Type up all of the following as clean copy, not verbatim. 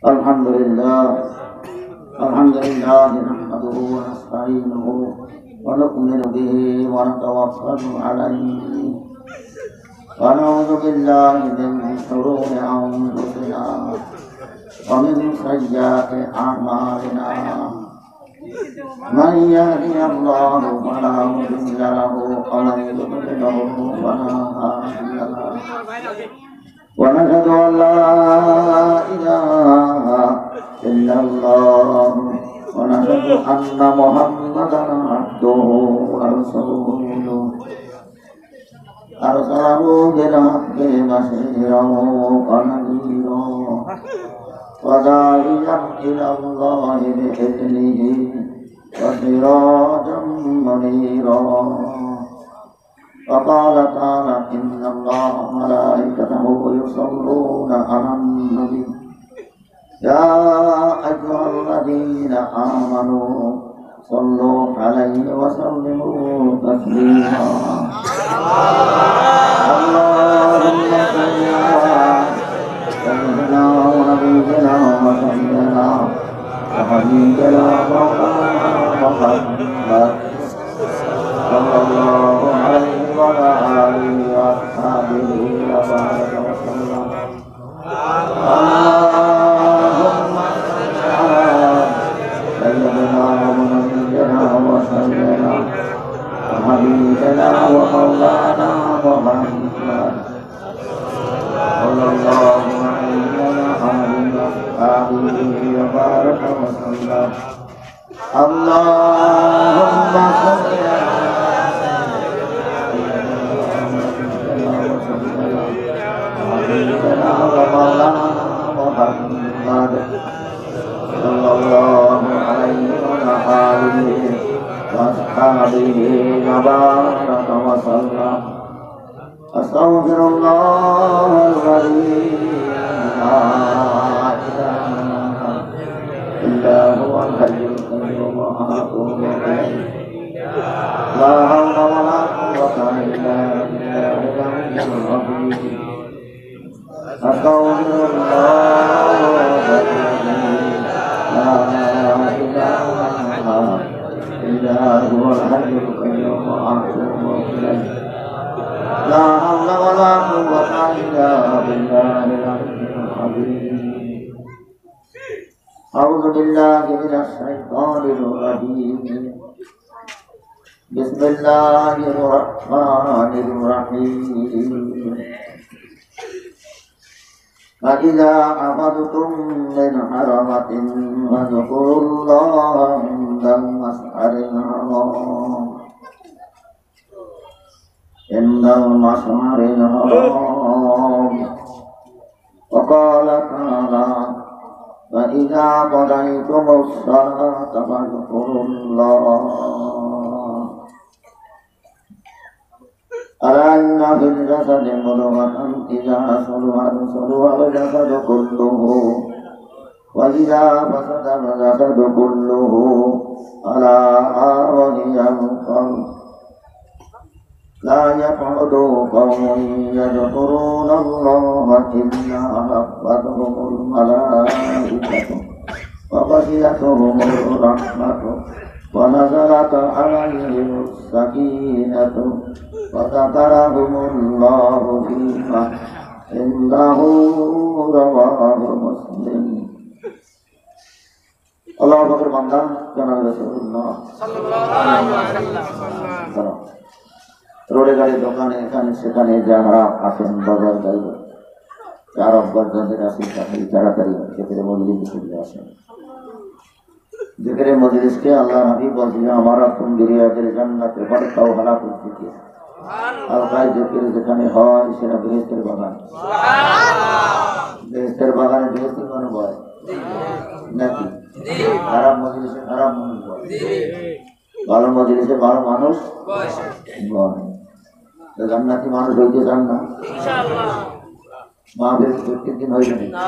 الحمد لله نحمده ونستعينه ونؤمن به ونتوكل عليه ونعوذ بالله من شرور أنفسنا ومن سيئات أعمالنا من يهده الله فلا مضل له ومن يضلل فلا هادي له ونشهد أن لا إله إلا الله ونشهد أن محمدا عبده ورسوله أرسله بالحق بشيرا ونذيرا وداعيا إلى الله بإذنه وسراجا منيرا وقال تعالى إن الله وملائكته يصلون على النبي يا أيها الذين آمنوا صلوا عليه وسلموا تسليما اللهم صل على سيدنا ونبينا وسيدنا وحبيبنا مولانا محمد صلى الله عليه وعلى آله وأصحابه وبارك وسلم اللهم صل على سيدنا ونبينا وسيدنا وحبيبنا ومولانا محمد صلى الله عليه وعلى آله وأصحابه وبارك وسلم اللهم صل على سيدنا ومولانا محمد صلى الله عليه وعلى آله وأصحابه وبارك وسلم أستغفر الله العظيم لا إله إلا هو الحي القيوم وأتوب إليه لا حول ولا قوة إلا بالله العلي العظيم أستغفر الله العظيم لا إله إلا هو الحي القيوم وأتوب إليه لا حول ولا قوة إلا بالله العلي العظيم أعوذ بالله من الشيطان الرجيم بسم الله الرحمن الرحيم فإذا أخذتم من حرمة فاذكروا الله عند المشعر الحرام وقال تعالى فإذا قضيتم الصلاة فاذكروا الله ألا إن في الجسد مضغة إذا صلحت صلح الجسد كله وإذا فسد الجسد كله ألا وهي القلب لا يقعد قوم يذكرون الله إلا حفتهم الملائكة وغشيتهم الرحمة ونزلت عليهم السكينة وذكرهم الله فيما عنده رواه مسلم الله أكبر بندہ جناب رسول الله রোডে গাড়ি দোকানে এখানে সেখানে যারা আসেন বাজার গাড়ি যারা অভ্যন্তরের আসেন তাড়াতাড়ি যেখানে মজলিস চলে আসেন যেখানে মজলিসকে আল্লাহ হাবিব বলছেন আমারা তুম বিরিয়াদের জান্নাতে বারকাও হালাকুল জিকির আলকাই জিকির যেখানে হয় সেটা বেহেশতের বাগান বেহেশতের বাগানে বেহেশতের মানুষ হয় নাকি খারাপ মজলিসে খারাপ মানুষ হয় ভালো মজলিসে ভালো মানুষ হয় জান্নাতি মানুষ হইতে চান না মাহফিল প্রত্যেক দিন হইবে না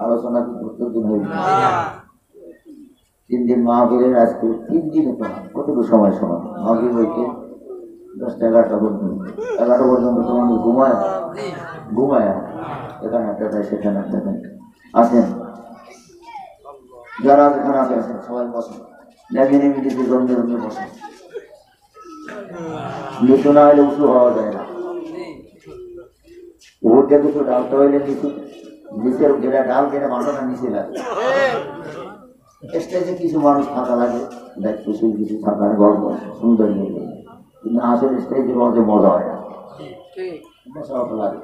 আলোচনা কি প্রত্যেক দিন হইবে না 3 দিন মাহফিলের আজকে 3 দিন কতটুকু সময় মাহফিল হইতে 10-11টা পর্যন্ত 11টা পর্যন্ত তোমাদের ঘুমায় এখানে একটা সেখানে একটা আসেন যারা যেখানে আছে আছেন সবাই বসেন, নেমে নেমে নিচে জমে জমে বসেন। নিচু না হলে উঁচু হওয়া যায় না। উপরটা কিছু ডালতে হইলে নিচু, নিচের গেলে ডাল কেটে মাথাটা নিচে লাগে। স্টেজে কিছু মানুষ থাকা লাগে, দায়িত্বশীল কিছু থাকার গল্প সুন্দর নিয়ে, কিন্তু আসলে স্টেজের মধ্যে মজা হয় না, সব লাগে।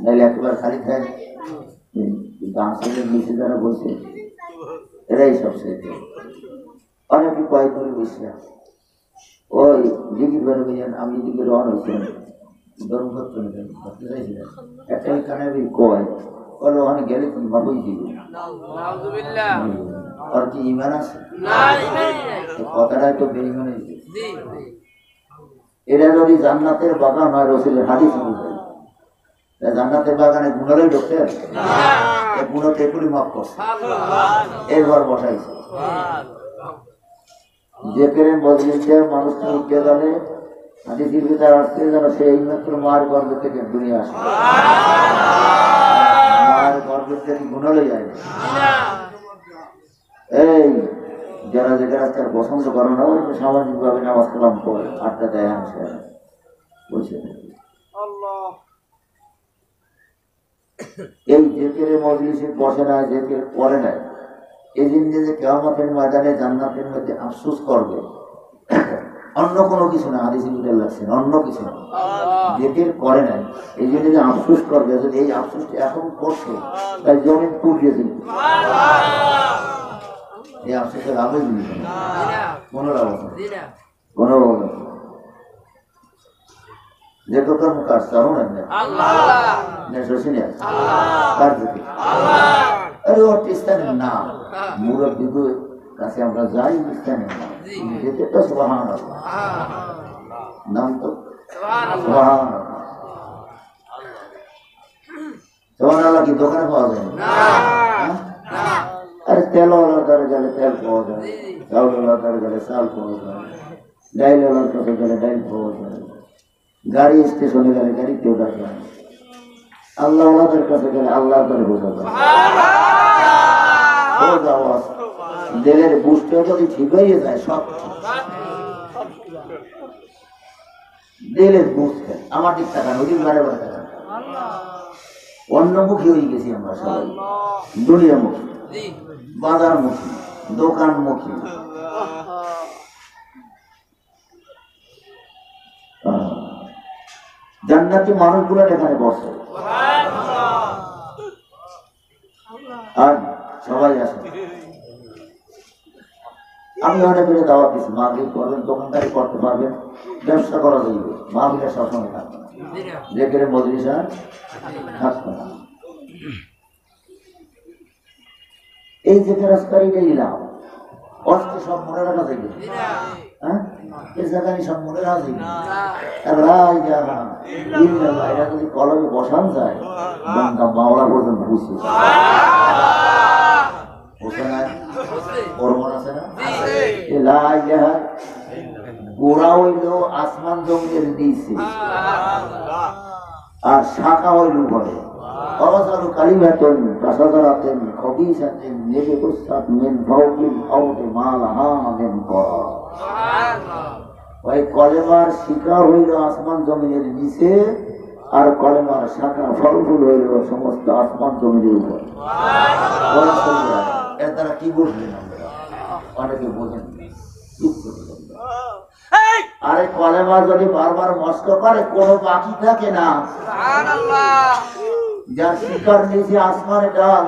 নাইলে একেবারে খালি থাকে, কিন্তু আসলে নিচে যারা বলছে এরাই সব শেষ। অনেকে কয়েক করে বসলাম, ওই দিকে বেরো গেছেন, আমি দিকে রওনা হয়েছিলাম ধর্ম করতে চাইছিলাম। একটা কানে কয় বলো ওখানে গেলে তুমি ভাবই দিবে, আর কি ইমান আছে? কথাটাই তো বেঈমান। এটা যদি জান্নাতের বাগান হয়, রসুলের হাদিস অনুযায়ী, জান্নাতের বাগানে গুণারই ঢুকতে গুণো টেকুলি মাফ করছে, এরপর বসাইছে। যে পেরে মজলিসে মানুষকে উঠতে গেলে হাদিসের ভিতরে আসতে যেন সে এইমাত্র মার গর্ভ থেকে দুনিয়া আসে, মার গর্ভ থেকে গুণালই যায়। এই যারা যেখানে তার পছন্দ করে না, ওই সামাজিক ভাবে নামাজ কালাম করে আটটা দেয় আসে বসে। এই জেকেরে মজলিসে বসে না, জেকের করে নাই, এই দিন যে কিয়ামতের ময়দানে জান্নাতের মধ্যে আফসোস করবে, অন্য কোনো কিছু না। হাদিসে উল্লেখ লাগছে অন্য কিছু না, জেকের করে নাই এই জন্য যে আফসোস করবে। যদি এই আফসোসটা এখন করছে, তাই জমিন পুড়িয়ে দিন, এই আফসোসের আবেগ নিয়ে কোনো ব্যবস্থা কোনো যে কথার মুখ আসছে আরো না শোষণে আসছে কার দিকে। আরে ওর স্থানের নাম মুরব্বীদের কাছে আমরা যাই, স্থানের নাম যেতে তো সুবহানাল্লাহ নাম, তো সুবহানাল্লাহ। সুবহানাল্লাহ কি দোকানে পাওয়া যায় না? আরে তেলওয়ালার দ্বারা গেলে তেল পাওয়া যায়, চাউলওয়ালার দ্বারা গেলে চাল পাওয়া যায়, ডাইলওয়ালার কাছে গেলে ডাইল পাওয়া যায়, গাড়ি স্টেশনে গেলে গাড়ি কেউ দেখা যায়, আল্লাহ আল্লাহদের কাছে গেলে আল্লাহ করে বোঝা যায়। দিলের বুঝতে যদি ঠিক হয়ে যায় সব দিলের বুঝতে আমার দিক থাকান ওই দিন বারে বারে থাকান। অন্যমুখী হয়ে গেছি আমরা সবাই, দুনিয়ামুখী, বাজারমুখী, দোকানমুখী। জান্নাতি মানুষগুলো এখানে বসে আর সবাই আসে। আমি অনেক করে দাওয়াত দিচ্ছি, মাহফিল করবেন, দোকানদারি করতে পারবেন, ব্যবসা করা যাইবে, মাহফিলের সবসময় থাকবে না, জেকেরে মজলিস আর থাকবে না। এই জেকের রাস্তারিটাই লাভ, অস্ত্র সব মনে রাখা যাইবে, হ্যাঁ এই জায়গায় সব মনে রাখা যাইবে। এটা যদি কলমে বসান যায়, মাওলা পর্যন্ত বুঝছে গোড়া হইল আসমান জমির দিয়েছে আর শাখা হইল ঘরে অবসারু কালিমাতেন কাসাদারাতেন খবিসাতেন নেবে কুস্তাত মিন ফাওকিল আউতে মালাহা মিন করা। ওই কলেমার শিখা হইল আসমান জমিনের নিচে, আর কলেমার শাখা ফল ফুল হইল সমস্ত আসমান জমিনের উপর। এর দ্বারা কি বুঝলেন আমরা? অনেকে বোঝেন। আরে কলেমা যদি বারবার মস্ত করে কোনো বাকি থাকে না, যার শিকার নিচে আসমানে ডাল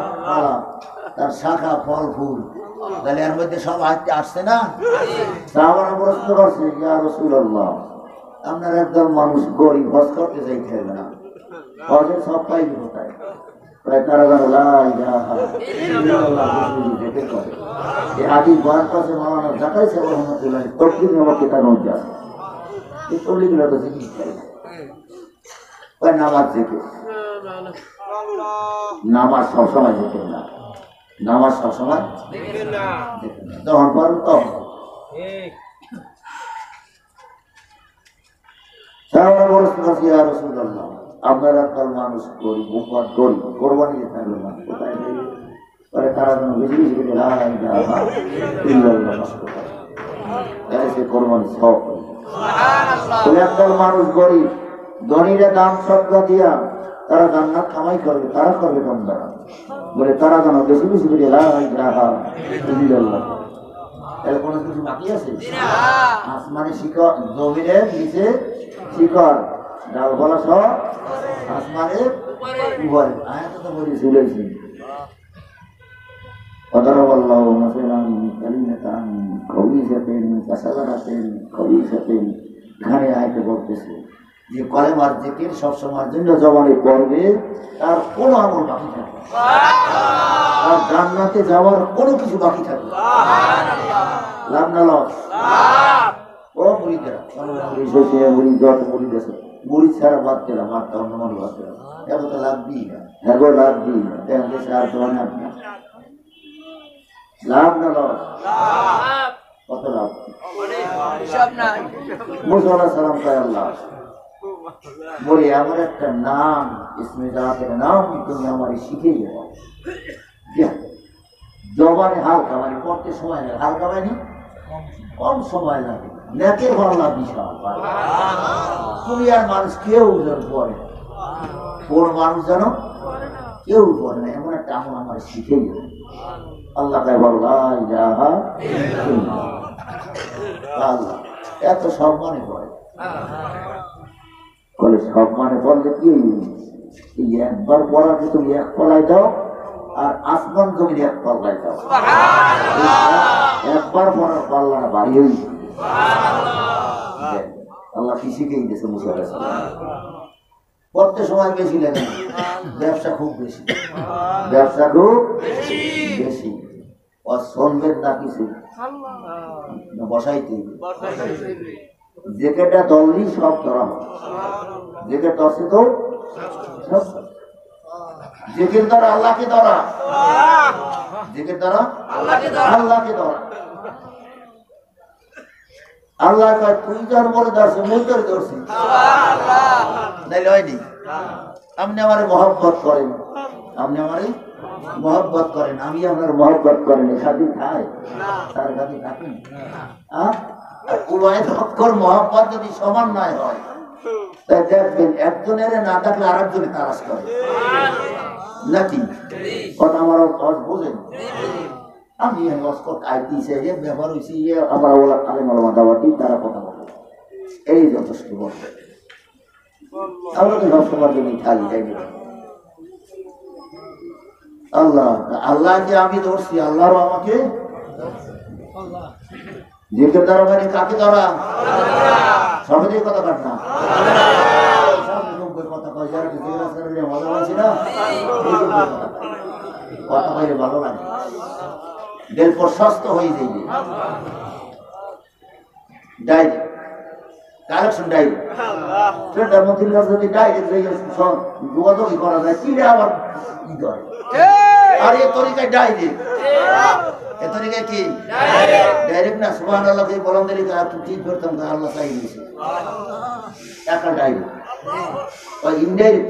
তার শাখা ফল ফুল, তাহলে এর মধ্যে সব আসছে না। সাহাবারা প্রশ্ন করছে, ইয়া রাসূলুল্লাহ, আপনার একদল মানুষ গরিব, হজ করতে চাইতে হবে না, হজের সব পাইবে কোথায়? প্রায় তারা এই হাদিস বয়ান করছে মাওলানা জাকারিয়া সাহেব রহমাতুল্লাহ তকলিফ নামক কিতাব মধ্যে আছে। এই তকলিফগুলো তো জিকির করে, ওই নামাজ জিকির, নামাজ সবসময় জিকির না, নামাজ সবসময় যখন পারবো তখন। আপনারা কাল মানুষ গরিব, গরিব কোরবানি দিতে পারলো না, কোথায় তারা যেন বেশি বেশি করে লা ইলাহা ইল্লাল্লাহ নষ্ট করে। তাহলে সে কোরবানি সব একদল মানুষ গরিব, ধনীরা দাম সদকা দিয়া তারা জান্নাত কামাই করবে, তারা করবে কম দ্বারা বলে তারা যেন বেশি বেশি করে লা ইলাহা ইল্লাল্লাহ। তাহলে কোনো কিছু বাকি আছে? আসমানে শিকড়, জমিনের নিচে শিকড়, ডাল বলা সব আসমানের উপরে। আয়াত তো বলি ঝুলেছি। وضرب الله مثلا كلمة خبيثة كشجرة خبيثة। এখানে আয়াতে বলতেছে যে কলেমার জিকির সবসময়ের জন্য জবানে পড়বে, তার কোনো আমল বাকি থাকবে, আর জান্নাতে যাওয়ার কোনো কিছু বাকি থাকবে। লাভ না লস? ও মুড়িদেরা মুড়ি যত মুড়ি দেশে মুড়ি ছাড়া বাদ দিলাম, আর অন্য মানুষ বাদ দিলাম, এখন তো লাভ দিই না, এখন লাভ দিই না, দেখেন দেশে আর তো অনেক না। লাভ না লস? কত লাভ? মুসা আলাইহিস সালাম কয় আল্লাহ বলি আমার একটা নাম, ইসমে জাতের নাম তুমি আমার শিখে যাও। জবানে হালকা মানে পড়তে সময় লাগে, হালকা মানে কম সময় লাগে, নেকের ভাবনা বিশাল। তুমি আর মানুষ কেউ পড়ে, কোন মানুষ জানো কেউ পড়ে না, এমন একটা আমল আমার শিখে যাবে। আল্লাহ বল লা ইলাহা ইল্লাল্লাহ। আল্লাহ এত সম্মানে পড়ে, বলে সম্মানে পড়লে কি একবার পড়াতে তুমি এক পলায় দাও, আর আসমান জমির এক পাল্লায় দাও, একবার পড়ার পাল্লা বাড়ি হয়ে আল্লাহ কি শিখেই দিয়েছে মুসা আলাইহিস সালাম। পড়তে সময় বেশি লাগে না, ব্যবসা খুব বেশি, ব্যবসা খুব বেশি। আর শুনবেন না কিছু না, বসাইতে যেটা দলই সব ধরা হয়, যেটা দশে তো সব জিকির দ্বারা আল্লাহকে ধরা, জিকির দ্বারা আল্লাহকে ধরা। আল্লাহ কয় তুই যার বলে ধরছে মুই তোর ধরছি, নাইলে হয়নি। আপনি আমার মহব্বত করেন, আপনি আমার মহব্বত করেন, আমি আপনার মহব্বত করেন, সাথে খায় তার সাথে থাকেন। উভয় পক্ষের মহব্বত যদি সমান নয় হয়, তাই দেখবেন একজনের না থাকলে আর একজনে তারাস করে নাকি? কথা আমার বোঝেন? আমি ব্যবহার হয়েছি আমার দাবাটি তারা কথা বলে, এই যথেষ্ট বলবে। আমরা তো সবসময় জন্য খালি তাই না? আল্লাহ আল্লাহকে আমি ধরছি, আল্লাহরও আমাকে জিকির দ্বারা মানে কাকে ধরা? সহজেই কথা কাট না, কথা কয় যারা মজা পাচ্ছি না, কথা কইলে ভালো লাগে, দিল প্রশস্ত হয়ে যাইবে। ডাইরেক্ট কালেকশন ডাইরেক্ট সেটার মধ্যে যদি ডাইরেক্ট যোগাযোগই করা যায়, কি আবার ই করে। আর এ তরিকায় ডাইরেক্ট, এ তরিকায় কি ডাইরেক্ট না? সুবহানাল্লাহ বললাম দিলি ঠিক করতাম, আল্লাহ চাই দিয়েছে একা ডাইরেক্ট, ইনডাইরেক্ট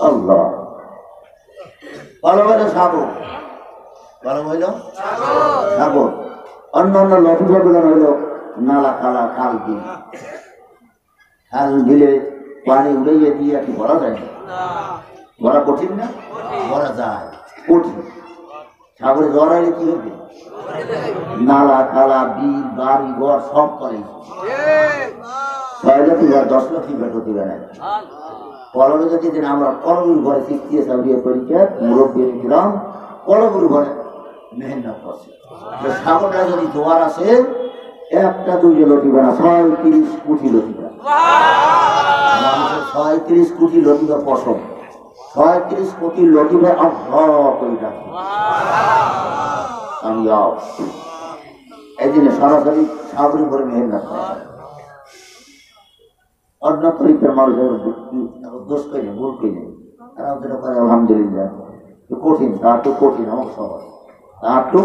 আল্লাহ ভালো হইলো সাগর, ভালো হইল সাগর। অন্য অন্য লফিজা গুলো হইল নালা কালা খাল বিল, খাল বিলে পানি উড়াইয়ে দিয়ে কি ভরা যায় না? ভরা কঠিন না? ভরা যায় কঠিন। সাগরে জড়াইলে কি হবে? নালা কালা বিল বাড়ি ঘর সব করে 6 লাখ 10 লাখ হতে পারে। কলমে যদি আমরা কলমের ঘরে শিখিয়ে সাবরিয়ে পরীক্ষা মুরব্বী দিলাম, কলমের ঘরে মেহনত করছে। সাগরটা যদি জোয়ার আসে, একটা দুইটা লটিবা না, 36 কোটি লটিবা, 36 কোটি লটিবা পশম, 36 কোটি লটিবা আমি এই জন্য সরাসরি সাগরের ঘরে মেহনত করে। অন্য তরিকার মানুষের দোষ করে ভুল করে তারা যেটা করে আলহামদুলিল্লাহ কঠিন, তার তো কঠিন আমার সহজ, তার তো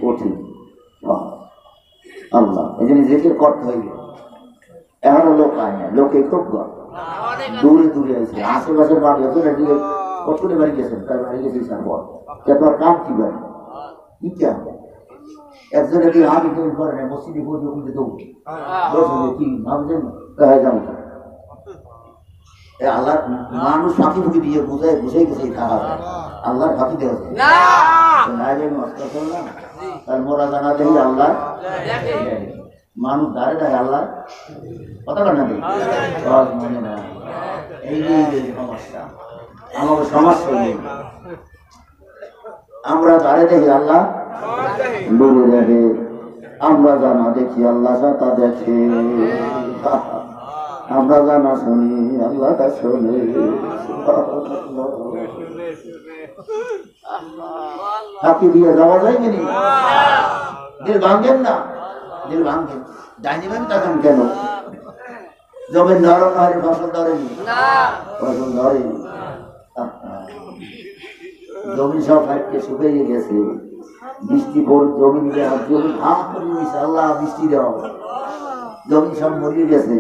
কঠিন আল্লাহ। এই জন্য জিকির করতে হইল, এখনো লোক আয় না, লোকে খুব গর দূরে দূরে আছে আশেপাশের বাড়ি আছে নাকি কতটা বাড়ি গেছেন তার বাড়ি গেছে তারপর তোমার কাম কি বাড়ি কি কাম একজনে কি আমি তুমি করে না মসজিদে বসে উঠে দৌড় বসে কি ভাবছেন দেখা যাও আল্লাহ মানুষ ফাঁকি ফুকি দিয়ে বুঝাই খাওয়া যায় আল্লাহর ফাঁকি দেওয়া যায় তার মোরা জানা দেখি আল্লাহ মানুষ দাঁড়ে দেখে আল্লাহ কথা না মনে না এই সমস্যা আমাকে সমস্যা নেই আমরা দাঁড়ে দেখি আল্লাহ দূরে দেখে আমরা জানা দেখি আল্লাহ তা দেখে আমরা জানা শুনি আল্লাহ তা শোনে ফাঁকি দিয়ে যাওয়া যায় কিনি দিল ভাঙেন না দিল ভাঙেন ডাইনি ভাবে তখন কেন জমির নরম হারে ফসল ধরেনি ফসল ধরেনি জমি সব হাঁটতে শুকিয়ে গেছে বৃষ্টি জমি জমি হাম করে নিয়েছে আল্লাহ বৃষ্টি দাও জমি সব মরিয়ে গেছে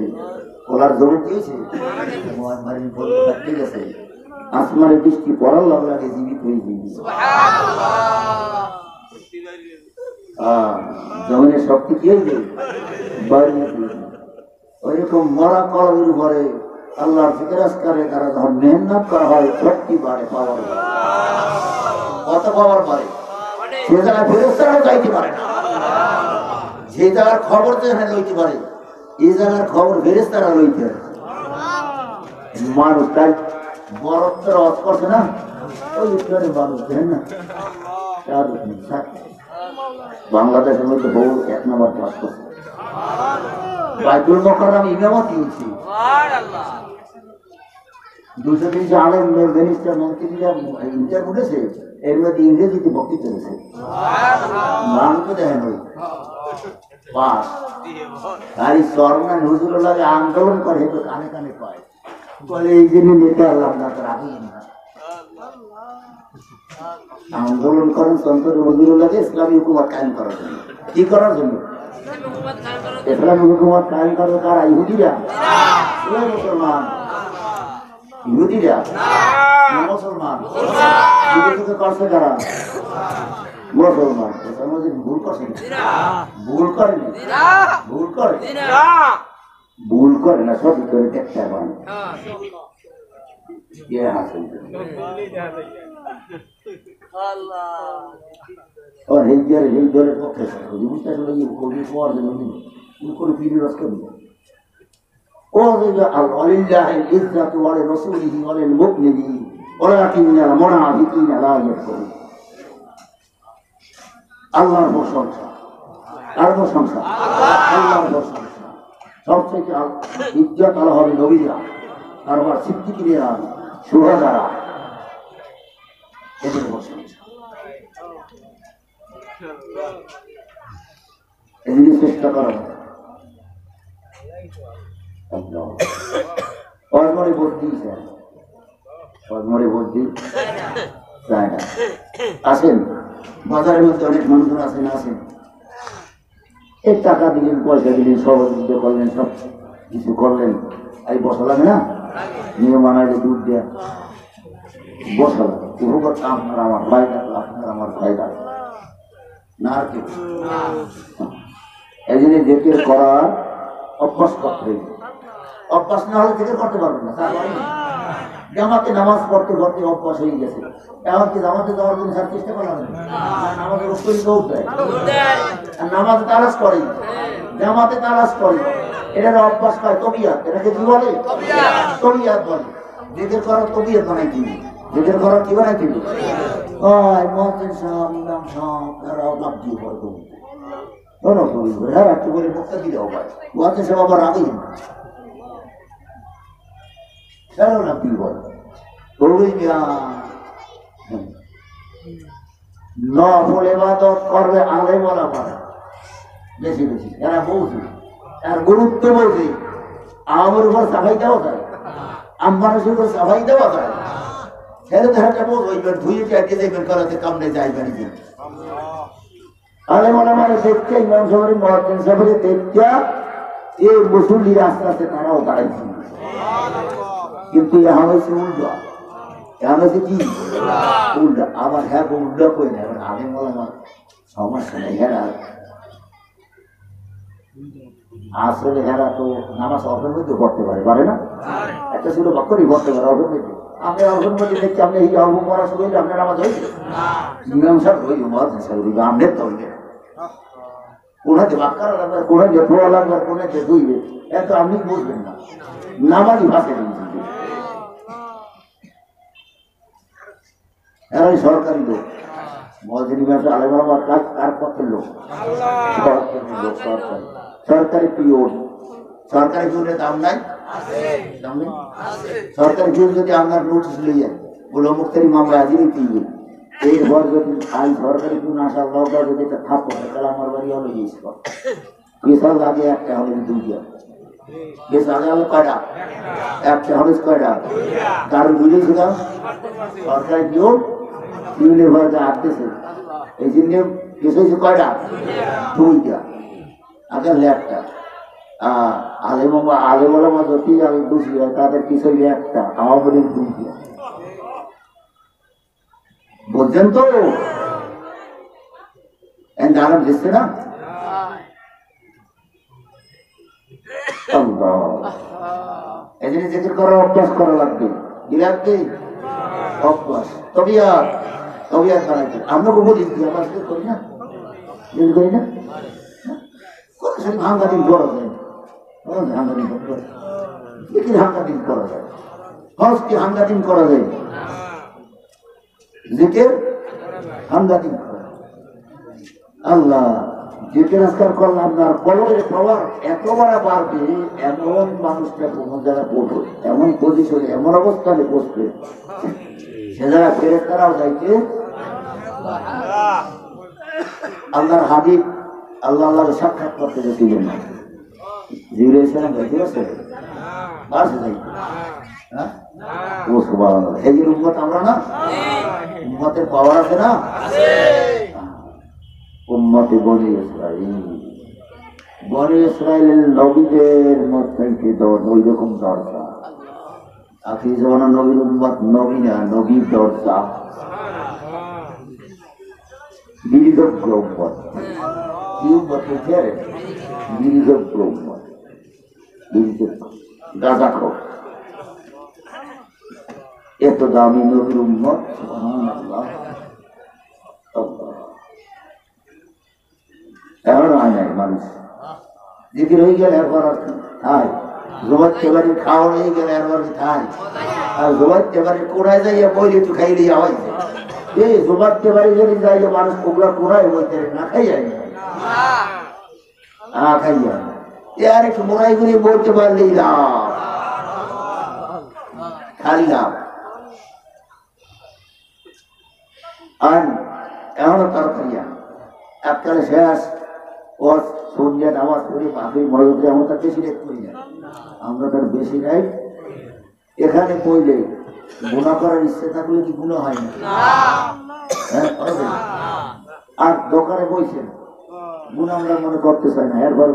ওলার জমি দিয়েছে গেছে আসমানে বৃষ্টি পড়ার লাগে জীবিত হয়ে গিয়েছে জমিনের শক্তি কি হয়ে ওইরকম মরা কলমের উপরে আল্লাহর ফিকরাজকারে তারা যখন মেহনত করা হয় শক্তি বাড়ে পাওয়ার কত পাওয়ার বাড়ে সে জায়গায় ফেরেশতারাও যাইতে পারে না যে জায়গার খবর যেখানে লইতে পারে এই জায়গার খবর ফেরেশতারা লইতে পারে মানুষ তাই বরফের অত করছে না ওই উত্তরে মানুষ দেখেন না বাংলাদেশের মধ্যে বহু 1 নম্বর ক্লাস করছে বাইতুল মুকাররম ইমামতি হয়েছে 200-300 আলেম মিনিস্টার মন্ত্রীরা ইন্টারভিউ করেছে এর মধ্যে ইংরেজিতে বক্তৃতা করেছে নাম তো দেখেন ওই পাস আর এই চরমান হুজুরুল্লাহ আন্দোলন করে তো কানে কানে পায় বলে এই জন্য নেতা আল্লাহ না তার আগে আন্দোলন করেন সন্তর হুজুরুল্লাহকে ইসলামী হুকুমত কায়েম করার জন্য কি করার জন্য ইসলামী হুকুমত কায়েম করবে কারা ইহুদিরা মুসলমান ইহুদিরা মুসলমান করছে কারা মুসলমান ভুল করছে ভুল করেনি ভুল করে না সব করে দেখতে পারেন এই দলের পক্ষে কোনো বিরোধ করবে ولله العزة ولرسوله وللمؤمنين ولكن المنافقين لا يفقهون আল্লাহর প্রশংসা আর প্রশংসা আল্লাহর প্রশংসা সবথেকে ইজ্জত আলা হবে নবীরা আর আবার সিদ্দিকীরা শুহাদারা এদের প্রশংসা এদিকে চেষ্টা করা অজমরে ভর্তি অজমরে ভর্তি যায় না আসেন বাজারের মধ্যে অনেক মানুষজন আসেন এই টাকা দিলেন পয়সা দিলেন সহযোগিতা করলেন সব কিছু করলেন এই বসা লাগে না নিয়ম আনাইলে দুধ দেয়া বসা লাগে উপকার আপনার আমার ফায়দা আপনার আমার ফায়দা না আর কি এই জন্য দেখে করার অভ্যাস করতে হইবে অভ্যাস না হলে থেকে করতে পারবেন না জামাতে নামাজ পড়তে পড়তে অভ্যাস হয়ে গেছে এমনকি জামাতে যাওয়ার জন্য স্যার চেষ্টা করা হবে নামাজের রোজ দৌড় দেয় আর নামাজে তালাশ করে জামাতে তালাশ করে এটার অভ্যাস হয় তবিয়াত এটাকে কি বলে তবিয়াত বলে নিজের করার তবিয়াত বানাই দিবি নিজের করার কি বানাই দিবি মহাজেন সাহেব ইমাম সাহেব তারাও লাভ দিয়ে পড়ে তবি হ্যাঁ একটু বলে মুখটা দিলে হবে মহাজেন সাহেব আবার রাগেই না কেন না কি বলে নফল ইবাদত করবে আলে বলা পারে বেশি বেশি এরা বলছে আর গুরুত্ব বলছে আমার উপর সাফাই দেওয়া যায় মানুষের উপর সাফাই দেওয়া যায় ছেড়ে দেখাটা বোঝ হইবেন ধুয়ে চাইতে যাইবেন করাতে কামড়ে যাইবেন আলে বলা মানে দেখতে ইমাম সাহেবের মহাজেন সাহেবের দেখতে এই মুসল্লিরা আস্তে আস্তে তারাও দাঁড়াইছে কিন্তু এখন হয়েছে উল্টা, এখন হয়েছে কি উল্টা। আবার হ্যাঁ উল্টা কই না, এবার আগে বলে আমার সমস্যা নেই। হ্যাঁ আসলে হেরা তো নামাজ অফের মধ্যে পড়তে পারে না, একটা ছিল বাক্যরই পড়তে পারে অফের মধ্যে। আপনি অফের মধ্যে দেখছি আপনি এই অল্প পড়া শুরু হইলে আপনার নামাজ হইবে মীমাংসা হইবে, আমাদের তো হইবে কোনাতে বাক্কারা লাগবে, কোনায় যে ধোয়া লাগবে, কোনায় যে ধুইবে, এত আপনি বুঝবেন না, নামাজই ভাষে এরাই সরকারি লোক। মজুরি ব্যবসা আলাদা কাজ কার পক্ষের লোক, সরকারি সরকারি পিওন। সরকারি পিওনের দাম নাই, সরকারি পিওন যদি আপনার নোটিশ লইয়া বলে মুক্তারি মামলা আজই পিবে, এরপর যদি আই সরকারি পিওন আসার দরকার যদি একটা থাপ করে তাহলে আমার বাড়ি হলো বিশাল আগে একটা হলে দুইটা, বেশ আগে হলো কয়টা, একটা হলে কয়টা, কারণ বুঝেছিল সরকারি পিওন পিওনের ঘর যা আসতেছে এই জন্য বেশ হয়েছে কয়টা, দুইটা। আগে ল্যাপটা আলেমা যদি আমি বুঝি তাদের কিছু একটা আমার বলি দুইটা, বুঝছেন তো আরাম দিচ্ছে না। এই জন্য জিকির করার অভ্যাস করা লাগবে, কি লাগবে অভ্যাস। তবিয়াত তবিয়াত বানাইতে আমরা উপদেশ দিই, আমরা করি না, করি না, ভাঙ্গা দিন করা যায়, ভাঙ্গা দিন হাঙ্গা দিন করা যায়, হজ কি হাঙ্গা দিন করা যায়, জিকির হাঙ্গা দিন করা। আল্লাহ জিকির আজকার করলে আপনার কলমের পাওয়ার এতবার বাড়বে, এমন মানুষটা কোনো জায়গায় পড়বে, এমন পজিশনে এমন অবস্থানে বসবে সে জায়গায় ফেরেশতারাও যাইতে আল্লাহর হাবিব আল্লাহ আল্লাহকে সাক্ষাৎ করতে যেতে না, জিবরাইল ইসলাম যাইতে আছে বাসে যাইতে। হ্যাঁ ও সুবহানাল্লাহ, এই যে উম্মত আমরা না, উম্মতের পাওয়ার আছে না, উম্মতে বনি ইসরাইল, বনি ইসরাইলের নবীদের মধ্যে ওই রকম দরজা। আখি জামানা নবীর উম্মত নবী না, নবীর দরজা বিরোগ্য উম্মত, কি উম্মত হয়েছে বিরোগ্য উম্মত, গাঁজা খো এত দামি নবীর উম্মত। সুবহানাল্লাহ, এমন হয় নাই মানুষ জিকির হয়ে গেলে এরপর আর খায়, জোবাইতে বাড়ি খাওয়া হয়ে গেলে এরপর খায়, আর জোবাইতে বাড়ি কোড়ায় যাইয়া বইলে একটু খাই দিয়ে হয়েছে, এই জোবাইতে বাড়ি যদি যাই মানুষ কোবরা কোড়ায় বইতে না খাই যায় না, খাই যায় আর একটু মোড়াই করে বলতে পারলেই লাভ, খালি লাভ। আর এমনও তরকারিয়া এককালে শেষ ও সন্ধ্যা নামাজ পড়ি বাকি মজুরি আমরা তার বেশি রেট করি না, আমরা তার বেশি নাই। এখানে পড়লে গুণা করার ইচ্ছে থাকলে কি গুণা হয় না, আর দোকানে বইছেন গুণ আমরা মনে করতে চাই না, এরপর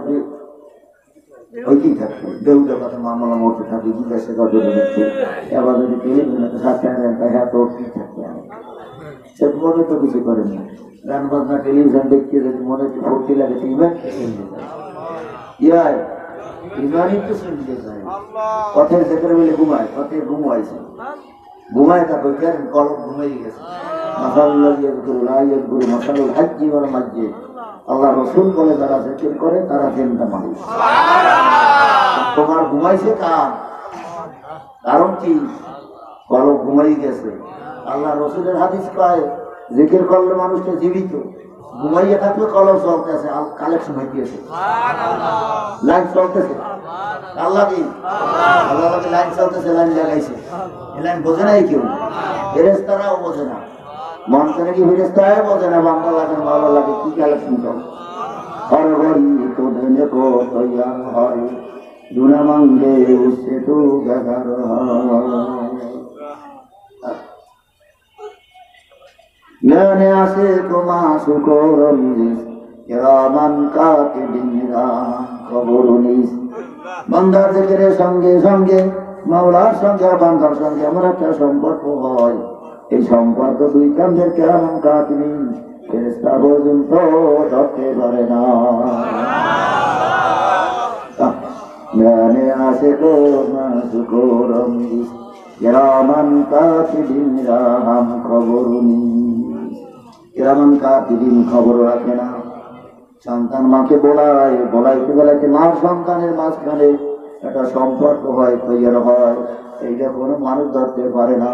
ওইটাই থাকবে দেউদের কথা মামলা মরতে থাকবে, জিজ্ঞাসা করতে এবার যদি টেলিভিশনে সাথে হ্যাঁ তোর কি থাকবে, সে মনে তো কিছু করে না। গান বাজনা টেলিভিশন দেখতে যদি মনে একটু ফুর্তি লাগে ইমানই তো শুনতে চায়, পথের ক্ষেত্রে বলে ঘুমায়, পথে ঘুমাইছে ঘুমায় তা কলম ঘুমাই গেছে। আল্লাহ রসুল বলে যারা জিকির করে তারা জেন্দা মানুষ। তোমার ঘুমাইছে কারণ কি, কলম ঘুমাই গেছে। আল্লাহ রসুলের হাদিস পায় জিকির করলে মানুষটা জীবিত, ঘুমাইয়া থাকলে কলম চলতেছে, কালেকশন হয়ে গিয়েছে, লাইন চলতেছে। আল্লাহ কি আল্লাহ লাইন চলতেছে, লাইন লাগাইছে, এই লাইন বোঝে নাই কেউ, ফেরেশতারাও বোঝে না, মন করে কি ফেরেশতারাও বোঝে না, বাংলা লাগে ভালো লাগে কি কালেকশন চল হর হরি তো ধনে কো তৈয়ার হরি দুনা মাঙ্গে উসে তো গাগার জ্ঞানে আসে তোমা শুকরনিস কিরামান কাতিবিন খবরনিস। বান্দা জিকিরের সঙ্গে সঙ্গে মাওলার সঙ্গে বান্দার সঙ্গে আমার একটা সম্পর্ক হয়, এই সম্পর্ক দুই কান্দের কেমন কাটবি ফেরেশতা পর্যন্ত ধরতে পারে না। জ্ঞানে আসে গো মাসুকরম কিরামান কাতিবিন রাহাম খবরুনি। কিরামান কাতিবিন খবর রাখে না। সন্তান মাকে বলাইতে বলাইতে মার সন্তানের মাঝখানে একটা সম্পর্ক হয়, তৈরি হয়, এইটা কোনো মানুষ ধরতে পারে না।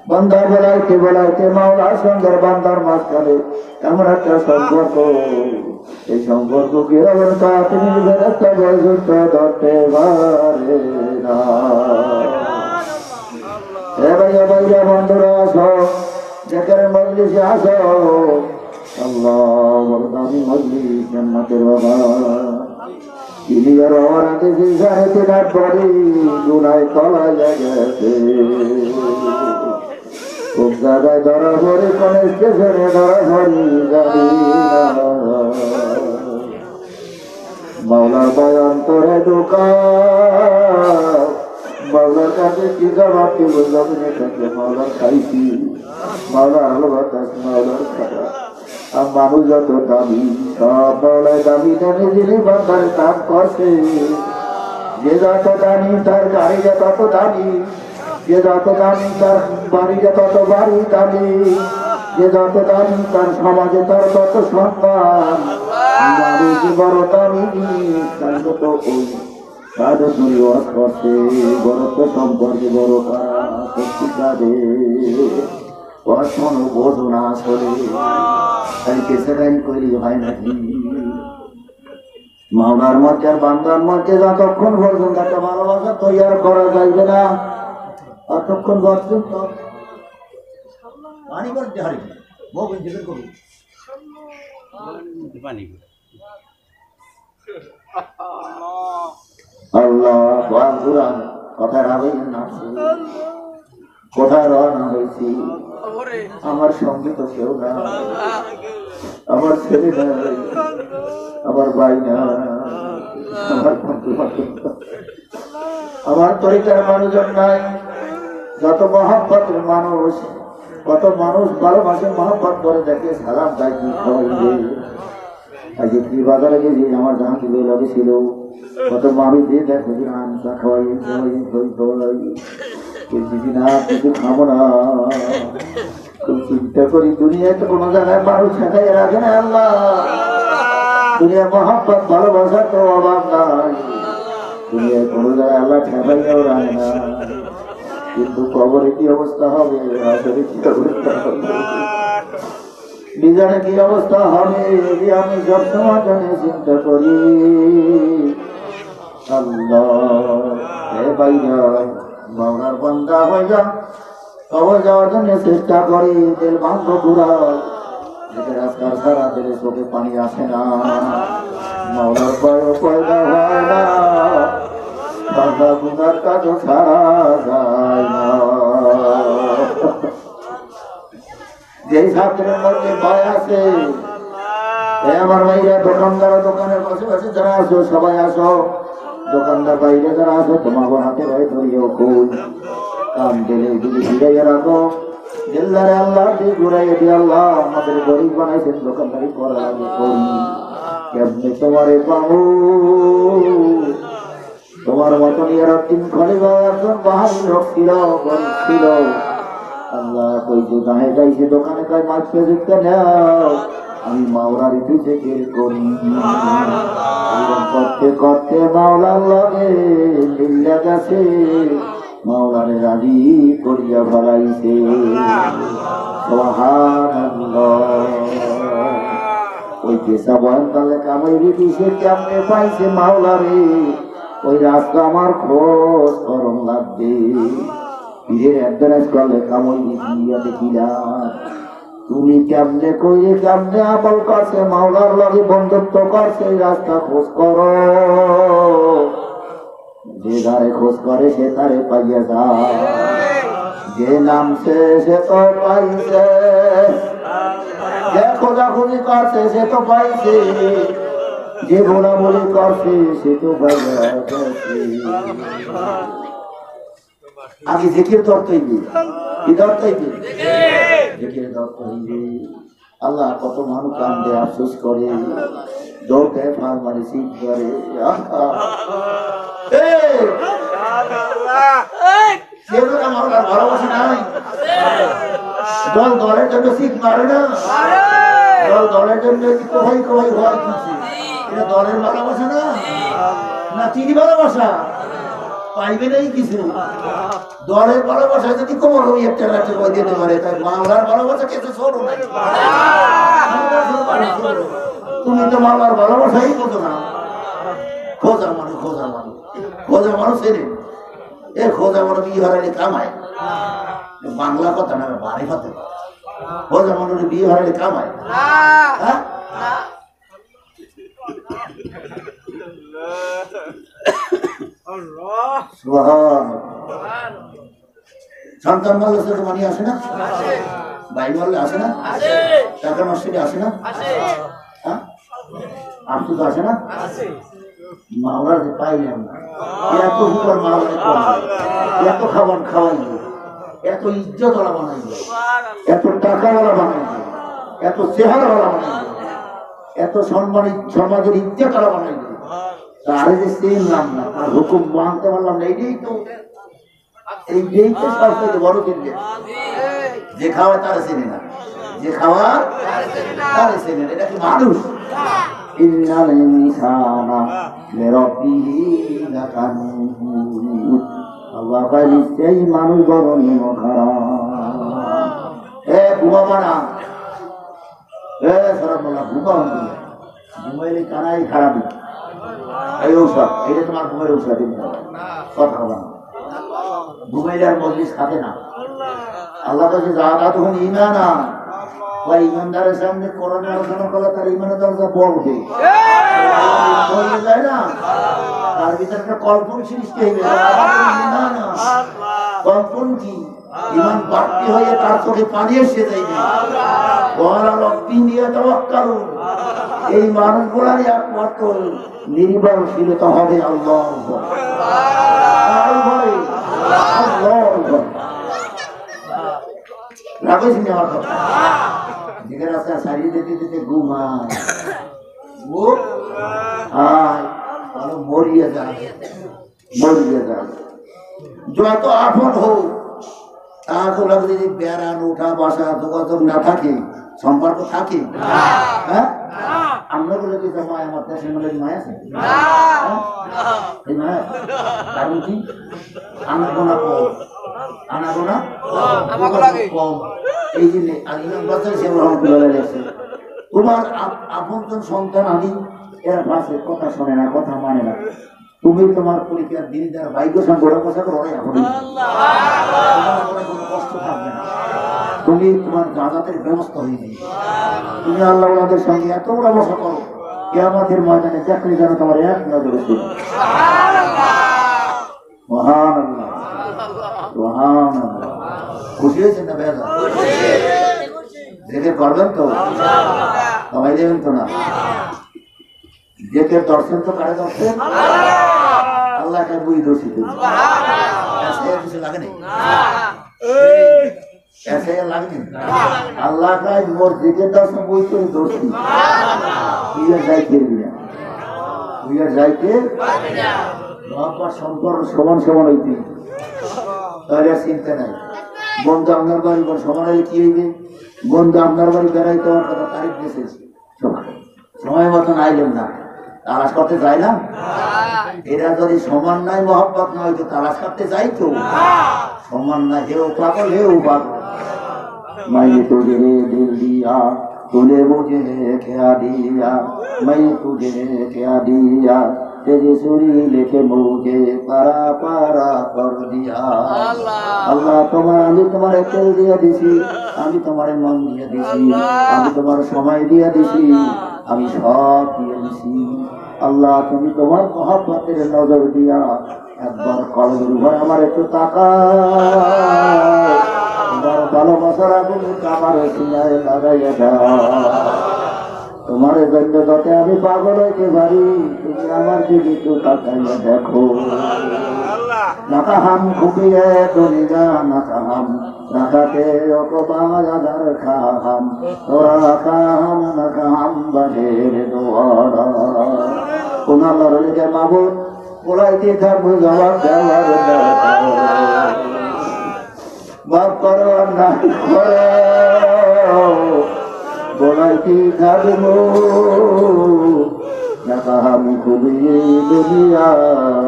বান্দা বলাইতে বলাইতে মাওলার সঙ্গে বান্দার মাঝখানে এমন একটা সম্পর্ক, এই সম্পর্ক কিরকম কাতিবিন ফেরেশতা পর্যন্ত ধরতে পারে না। এ ভাইয়া ভাইয়া বন্ধুরা আসো, যেখানে মজলিসে আসো, আল্লাহ বড় দামি মজলিস, জান্নাতের বাবা ইলিয়ার ওরাতে জিসারে তিনার পরি গুনায় তলায় গেছে। খুব জায়গায় ধরা পড়ে, কোন স্টেশনে ধরা পড়ি জানি না। মাওলার বয়ন্তরে ঢোকাও, মাওলার কাছে কি জবাব দিব, জমিনে থেকে মাওলার খাইছি, মাওলার আলো বাতাস, মাওলার খাওয়া। আর মানুষ যত দামি, সব মাওলায় দামি দামি যিনি বান্দারে দাম করছে। যে যত দামি তার গাড়িটা তত দামি, যে যত দামি তার বাড়িটা তত বাড়ি দামি, যে যত দামি তার সমাজে তার তত সম্মান। মানুষ বড় দামি তার যত ওই তাদের পরিবার করছে, বড় তো সম্পর্কে বড় কাজে কোনো বোধ না আসলে তাই কেসেরাই করি হয় নাকি। মাওলার মধ্যে আর বান্দার মধ্যে যতক্ষণ পর্যন্ত একটা ভালোবাসা তৈরি করা যাইবে না, ততক্ষণ পর্যন্ত পানি করতে হারি আল্লাহ কথা রাখবেন না। কোথায় রওনা হয়েছি, আমার সঙ্গে তো কেউ না, আমার ছেলে নাই, আমার ভাই না, আমার বন্ধু আমার তরিকার মানুষজন নাই। যত মহব্বতের মানুষ, কত মানুষ ভালোবাসে, মহব্বত করে দেখে, সালাম দেয়, কি খাওয়াইবে। আজকে কি বাজারে গেছি, আমার জাহাঙ্গীর লাগে ছিল, কত মানুষ দিয়ে দেখো চা খাওয়াই না, কিছু খাবো না। খুব চিন্তা করি, দুনিয়ায় তো কোনো জায়গায় মানুষ শেখাই রাখে না আল্লাহ। দুনিয়ার মহব্বত ভালোবাসার তো অভাব নাই, দুনিয়ায় কোনো জায়গায় আল্লাহ ঠেকাইও রাখে না। কিন্তু কবরে কি অবস্থা হবে, আসলে কি অবস্থা হবে, বিজানে কি অবস্থা হবে, আমি সবসময় জানে চিন্তা করি। আল্লাহ ভাইয়া মাওলার বান্দা হয়ে যা, কবর যাওয়ার জন্য চেষ্টা করি, তেল ভাঙ্গ ঘুরা, রাস্তার সারা তেলে চোখে পানি আসে না। মাওলার বয় পয়দা হয় না, বান্দা গুনার কাজও ছাড়া যায় না। যেই ছাত্রের মধ্যে ভয় আছে, আমার ভাইরা দোকানদার, দোকানের বসে বসে যারা আসো, সবাই আসো, দোকানদার বাইরে যারা আসো, তোমাকে হাতে ভাই ধরিও খুল, কান দিলে দিদি ফিরাইয়া রাখো, জেল্লারে আল্লাহ দিয়ে ঘুরাইয়া দিয়ে, আল্লাহ আমাদের গরিব বানাইছেন, দোকানদারি করা আমি করি, কেমনি তোমারে পাবো। তোমার মতন এর তিন খলিফা একজন বাহাদুর লোক ছিল, গরিব ছিল। আল্লাহ কইছে গায়ে গাইছে, দোকানে গায়ে মাছ পেয়ে নেও, আমি মাওলার থেকে করি। করতে করতে মাওলার লাগে মিল্লা গেছে, মাওলারে রাজি করিয়া ভরাইছে। ওই পেশা বয়ন কালে কামাই দিছে, কেমনে পাইছে মাওলারে, ওই রাস্তা আমার খোঁজ করম লাগবে। পীরের অ্যাড্রেস করলে কামাই দিয়া দেখিলাম, তুমি কেমনে কইরে কেমনে আমল করছে, মাওলার লাগে বন্ধুত্ব করছে, রাস্তা খোঁজ করো। যে ধারে খোঁজ করে সে তারে পাইয়া যায়, যে নামছে সে তো পাইছে, যে খোঁজাখুঁজি করছে সে তো পাইছে, যে ভোলাভুলি করছে সে তো পাইয়া গেছে। আগে জিকির করতে হইবে, কি করতে হইবে? জিকির করতে হইবে। আল্লাহ কত মানুষ কান্দে আফসোস করে, দৌড়ে ফার মারে শীত করে, ভালোবাসা নাই। দল দলের জন্য শীত মারে না, দল দলের জন্য কোভাই কোভাই ভয় কিনছে, এটা দলের ভালোবাসা না, না তিনি ভালোবাসা পাইবে নাই কিছু। দলের ভালোবাসা যদি কোমর একটা রাত্রে বই দিতে পারে, তাই মামলার ভালোবাসা কিছু ছোড়ো নাই। তুমি তো মামলার ভালোবাসাই বোঝো না। খোঁজা মানুষ, খোঁজা মানুষ, খোঁজা মানুষ এনে এ খোঁজা মানুষ বিয়ে হারাইলে কামায়, বাংলা কথা না বাড়ি হতে। খোঁজা মানুষ বিয়ে হারাইলে কামায়, হ্যাঁ সন্তান মারলে ছোট মানি আসে না, ভাই মারলে আসে না, টাকা নষ্টে আসে না, হ্যাঁ আসতে তো আসে না। মাওলার পাইলাম না, এত উপর মাওলার এত খাবার খাওয়াইল, এত ইজ্জতওয়ালা বানাইল, এত টাকাওয়ালা বানাইল, এত চেহারাওয়ালা বানাইল, এত সম্মানিত সমাজের ইজ্জতওয়ালা বানাইল। আরে যে চিনলাম না, তার হুকুম মানতে পারলাম না, এইটাই তো সবথেকে বড় চিনবে। যে খাওয়া তারা চেনে না, যে খাওয়া তারা চেনে না, এটা কি মানুষ? ইন্নাল ইনসানা লিরাব্বিহি লাকানুদ। আল্লাহ বলেন এই মানুষ বড় নিমখারাম। এ ঘুমাবা না, এ সরাবলা ঘুমাও, ঘুমাইলে কানাই খারাপ। এই ঔষধ, এটা তোমার ঘুমের ঔষধ, কথা বলা ঘুমাইলে আর মজলিস খাতে না। আল্লাহ কাছে যা তখন ইমানা বা ইমানদারের সামনে কোরআনের আলোচনা করলে তার ইমানের দরজা বলবে যায় না, তার ভিতরে একটা কল্পন সৃষ্টি হইবে। কল্পন কি? ইমান বাড়তি হয়ে তার চোখে পানি এসে যাইবে। এই মানুষগুলারই একমাত্র নির্ভরশীলতা হবে আল্লাহর উপর। রাখেছি আমার কথা, যেখানে আপনার সারিয়ে দিতে দিতে ঘুমায়, মরিয়ে যায়, মরিয়ে যায়। যত আপন হোক, তাহলে যদি বেড়ান ওঠা বসা যোগাযোগ না থাকে, সম্পর্ক থাকে, হ্যাঁ আমরা বলে কি মায় আমার দেশের মধ্যে মায় আছে, এই মায় কারণ কি? আনাগোনা কম, আনাগোনা কম। এই জন্য তোমার আপনজন সন্তান আদি এরা ভাষে কথা শোনে না, কথা মানে না। তুমি তোমার পরীক্ষার দিন যারা ভাগ্য সংগঠন কথা করো, কষ্ট থাকবে না। তুমি তোমার জাজাতের ব্যবস্থা হয়ে যাবে। তুমি আল্লাহ ওনাদের সঙ্গে এত ব্যবস্থা করো, কিয়ামতের ময়দানে দেখলে যেন তোমার এক নজরে শুনে। মহান আল্লাহ, মহান আল্লাহ। খুশি হয়েছেন না বেজা? দেখে করবেন তো, সবাই দেবেন তো না? দেখে দর্শন তো কারে দর্শন? আল্লাহ একটা বই দর্শিত কিছু লাগে নেই, আল্লাহ মোর দেখে দর্শন বই করে দর্শি যাইতে যাইতে সম্পর্ক সমান সমান হইতে, তাহলে আর চিন্তা নাই। বন্ধু আপনার বাড়ি সমান হলে কি হইবে? বন্ধু আপনার বাড়ি বেড়াইতে হওয়ার কথা তারিখ দিয়েছে, সময় মতন আইলেন না, তালাশ করতে যায় না। এরা যদি সমান নাই মহব্বত নয় তো তালাশ করতে যাই তো সমান নাই। হেও পাগল, হেও পাগল। मैं तुझे दिल दिया, तूने मुझे क्या दिया, मैं तुझे क्या दिया, तेरी सुरी लेके मुझे पारा पारा कर दिया। আল্লাহ তোমার, আমি তোমার তেল দিয়ে দিছি, আমি তোমার মন দিয়ে দিছি, আমি তোমার সময় দিয়ে দিছি, আমি সব দিয়ে দিছি। আল্লাহ তুমি তোমার মহব্বতের নজর দিয়া একবার কলমের উপর আমার একটু তাকাও, তোমার ভালোবাসার আগুন আমার সিনায় লাগাইয়া দাও। তোমার জন্য যাতে আমি পাগল হইতে পারি, তুমি আমার দিকে একটু তাকাইয়া দেখো। নাকা হাম খুবিয়ে দরিয়া নাকা হাম নাকাতে অকবাজাদার খাহাম তোরা খাহাম নাকা হাম বাজের দোয়ারা ওনার লেগে মাবুদ বলাইতে থাকবো জবাব দেওয়ার বাপ করো নাই করো বলাইতে থাকবো নাকা হাম খুবিয়ে দরিয়া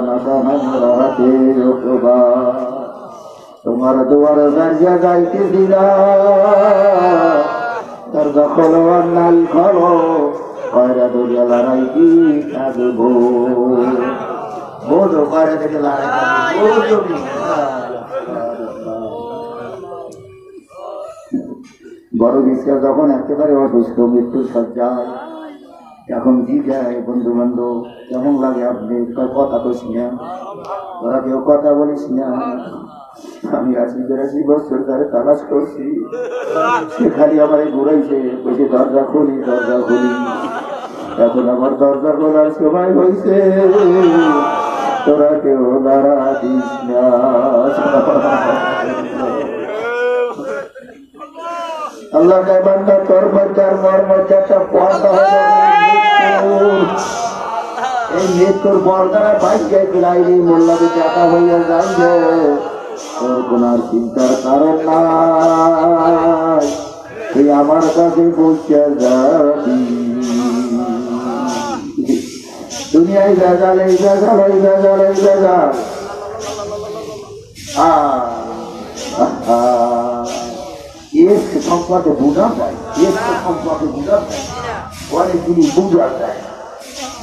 নাকা হাম রাতে অকবা তোমার দুয়ারে দাঁড়িয়ে যাইতেছিলাম দরজা খোলো আর নাই খোলো কয়রা দরিয়া লড়াই কি থাকবো বোঝো কয়রা থেকে লড়াই বড় বিশ্বাস যখন একেবারে অসুস্থ মৃত্যুর সজ্জায় এখন কি যায় বন্ধু বান্ধব কেমন লাগে আপনি কথা কইস না ওরা কেউ কথা বলিস না আমি ৮০-৮২ বছর ধরে তালাশ করছি সে খালি আমার ঘুরাইছে বসে দরজা খুলি এখন আমার দরজা খোলার সময় হয়েছে তোরা কেউ দাঁড়া দিস না আল্লাহ বান্দা তোর মধ্যে একটা পর্দা হয়ে এই মৃত্যুর পর্দারা বাইক যাই ফিরাইলি মোল্লাকে দেখা হইয়া যাইবে তোর কোন চিন্তার কারণ নাই তুই আমার কাছে পৌঁছে যাবি দুনিয়ায় ভেজাল এই ভেজাল এই ভেজাল এই ভেজাল সম্পর্কে বোঝা যায় সম্পর্কে বোঝা যায় অনেক জিনিস বোঝা যায়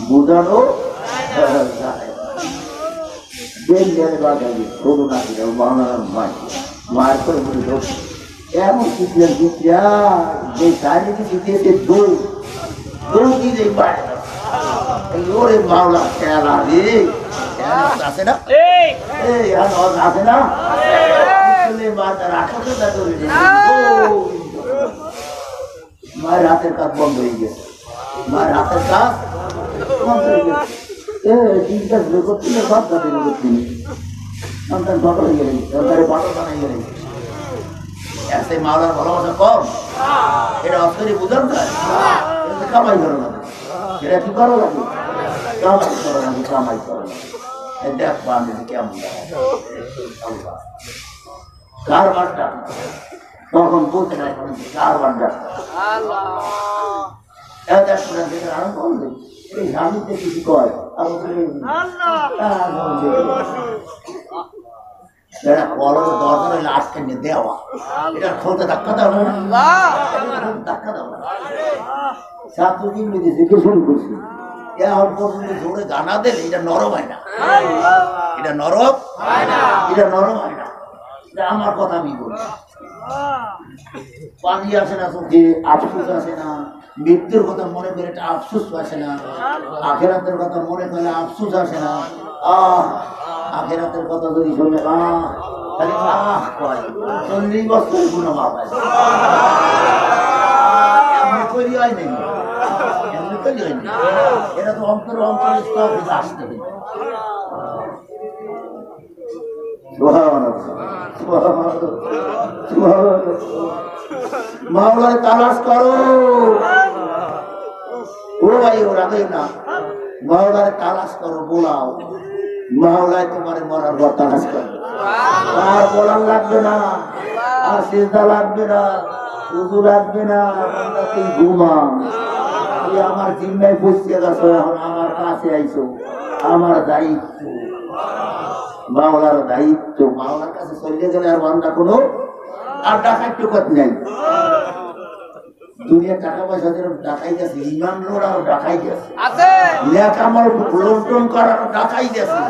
বোঝানো যায় মায়ের করে এমন শিখলেন যে চারিদিকে দৌড়ি ওরে মাওলা খেলা রে আছে না আছে না মায়ের হাতের কাজ বন্ধ হয়ে গেছে মায়ের হাতের কাজ বন্ধ হয়ে গেছে চিন্তা করছি না সব কাজে করছি সন্তান বড় হয়ে গেলেন সন্তানের বড় বানাই গেলেন এসে মাওলার ভালোবাসা কম এটা অস্করি বুঝান যায় কামাই করো না এটা কি করো লাগে কামাই করো লাগে দেখবো আমি কেমন কার বাড্ডা তখন বলতে নাই কার বাড্ডা আরম্ভ করবে এই স্বামীতে কিছু কয় দরকার আটকে নিয়ে দেওয়া এটা খোলতে ধাক্কা দাও না ধাক্কা দাও না ছাত্রকে ইংরেজি শুরু করছি এখন পর্যন্ত জোরে গানা দিলে এটা নরম হয় না এটা নরম হয় না আমার কথা আমি বলি পানি আসে না চোখে আফসোস আসে না মৃত্যুর কথা মনে করে একটা আফসোস আসে না আখেরাতের কথা মনে করে আফসোস আসে না আখেরাতের কথা যদি শুনে খালি 40 বছর গুণ মাপ আছে এমনি তৈরি হয় নাই এটা তো অন্তর আসতে হবে মাওলার তালাশ করো ও ভাই ও রাখে না মাওলার তালাশ করো বোলাও মাওলায় তোমার মরার পর তালাশ করো আর বলার লাগবে না আর সিজদা লাগবে না উযু লাগবে না তুই ঘুমা তুই আমার জিম্মায় বসিয়ে গেছো এখন আমার কাছে আইছো আমার দায়িত্ব মাওলার দায়িত্ব মাওলার কাছে চলে গেলে আর বান্দা কোনো আর ডাকাইতে কথা নাই দুনিয়া টাকা পয়সা ডাকাই গেছে ইমান লোড়াও ডাকাই গেছে লেখা আমার লন্ডন করার ডাকাই গেছে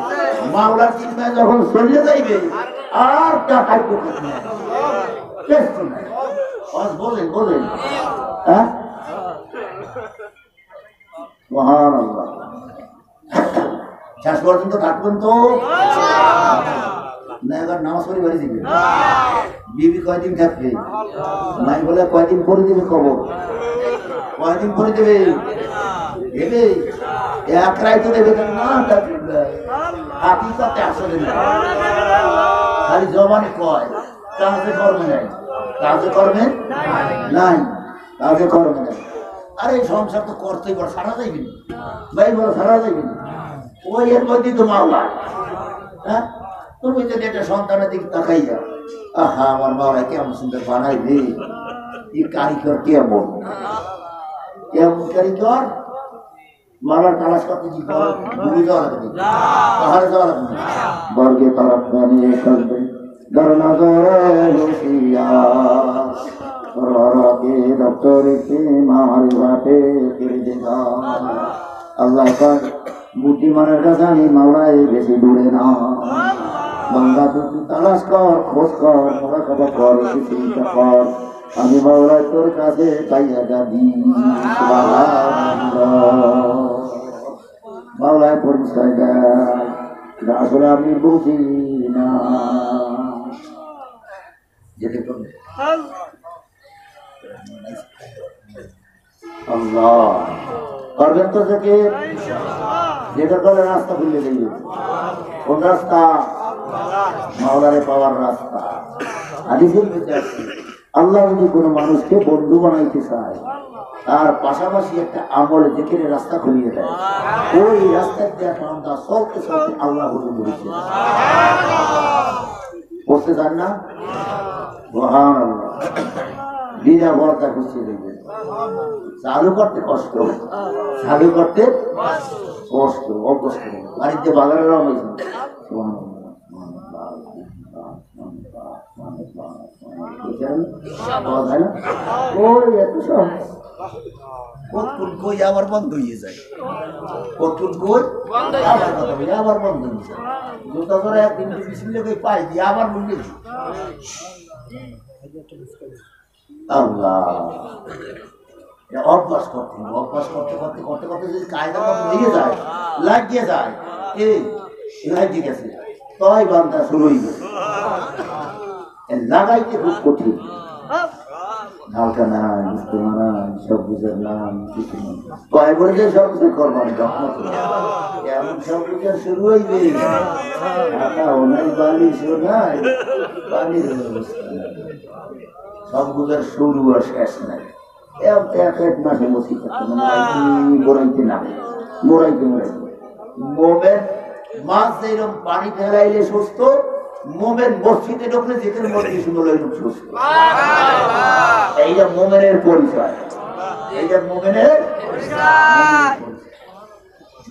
মাওলার চিন্তায় যখন চলে যাইবে আর ডাকাইতে কথা নাই বলেন হ্যাঁ মহান আল্লাহ শেষ পর্যন্ত থাকবেন তো না এবার নামাজ পড়ে বাড়ি দিবে বিবি কয়দিন থাকবে মাই বলে কয়দিন পরে দিবে খবর কয়দিন পরে দেবে এক রায় তো দেবে না হাকিকতে আসলে না, খালি জবানে কয়, কাজে কর্মে নাই, কাজে কর্মে নাই, কাজে কর্মে নাই। আরে এই সংসার তো করতেই বড় সারা যাইবি না ভাই, বড় সারা যাইবি না, ওই এর মধ্যেই তো মাওলা। হ্যাঁ, তুমি যদি একটা সন্তানের দিকে তাকাই যাও, আহা আমার মাওলা কেমন সুন্দর বানাইবে, এই কারিগর কেমন কেমন কারিগর। মাওলার তালাশ করতে কি ঘুরে যাওয়া লাগবে, পাহাড়ে যাওয়া লাগবে, বর্গে তরফ নিয়ে করবে ধরনা ধরে রসিয়া দপ্তরে মার ঘাটে ফিরে দেখা। আল্লাহ পাক বুদ্ধিমানের কাছে আমি মাওলায় বেশি দূরে না, বাংলা তুই তালাশ কর, খোঁজ কর, মোরা খবর কর, চিন্তা কর, আমি মাওলায় তোর কাছে পাইয়া যাবি। মাওলায় পরিচয় দেয়, আসলে আমি বুঝি না। যেতে করবে আল্লাহ করবেন তো, থেকে যেটা করে রাস্তা খুলে দেবে। কোন রাস্তা? মাওলারে পাওয়ার রাস্তা। হাদিসের মধ্যে আছে, আল্লাহ যদি কোনো মানুষকে বন্ধু বানাইতে চায়, তার পাশাপাশি একটা আমল যেখানে রাস্তা খুলিয়ে দেয়, ওই রাস্তায় বান্দা চলতে চলতে আল্লাহ বলে বলেছে। বলতে চান না? মহান আল্লাহ বিনা ভরতা খুঁজছে দেখবে। চালু করতে কষ্ট, চালু করতে কষ্ট, অকষ্ট। বাড়িতে বাগানের রং হয়েছে, আবার বন্ধ হয়ে যায়, আবার বন্ধ হয়ে যায়। জুতা করে একদিন পাই দিয়ে আবার বললে আল্লাহ। অভ্যাস করতে হবে, অভ্যাস করতে করতে করতে করতে যদি কায়দা মতো লেগে যায়, লাগিয়ে যায়, এই লাগিয়ে গেছে, তাই বান্দা শুরু হয়ে গেছে। লাগাইতে খুব কঠিন, ঢালকা নাই, বুঝতে নাই, সব বুঝের নাম কিছু নেই, কয় করে যে সব কিছু করবার যত্ন এমন সব কিছু শুরু হইবে, নাই বালিশও নাই, পানির ব্যবস্থা নাই, সব বুঝার শুরু আর শেষ নাই। এক এক মাসে বসে থাকতে মোড়াইতে নামে, মোড়াইতে মোড়াইতে মোমের মাছ যেরকম পানি ফেলাইলে সুস্থ, মোমের মসজিদে ঢুকলে যেখানে মসজিদ সুন্দর সুস্থ। এইটা মোমেনের পরিচয়, এইটা মোমেনের